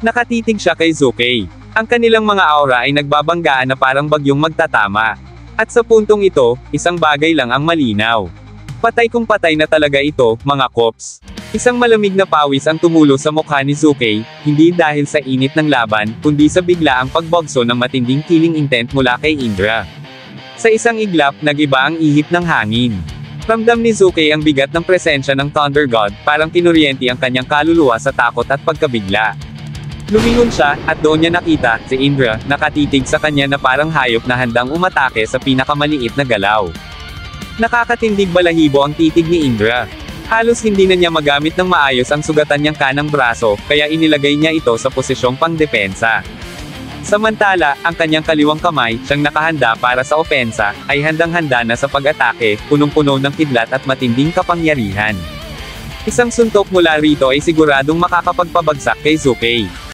Nakatitig siya kay Zukei. Ang kanilang mga aura ay nagbabanggaan na parang bagyong magtatama. At sa puntong ito, isang bagay lang ang malinaw. Patay kung patay na talaga ito, mga kops. Isang malamig na pawis ang tumulo sa mukha ni Zukei, hindi dahil sa init ng laban, kundi sa biglaang pagbogso ng matinding killing intent mula kay Indra. Sa isang iglap, nag-iba ang ihip ng hangin. Ramdam ni Zukei ang bigat ng presensya ng Thunder God, parang kinuryente ang kanyang kaluluwa sa takot at pagkabigla. Lumingon siya, at doon niya nakita, si Indra, nakatitig sa kanya na parang hayop na handang umatake sa pinakamaliit na galaw. Nakakatindig balahibo ang titig ni Indra. Halos hindi na niya magamit ng maayos ang sugatan niyang kanang braso, kaya inilagay niya ito sa posisyong pangdepensa. Samantala, ang kanyang kaliwang kamay, siyang nakahanda para sa opensa, ay handang-handa na sa pag-atake, punong-puno ng kidlat at matinding kapangyarihan. Isang suntok mula rito ay siguradong makakapagpabagsak kay Zukei.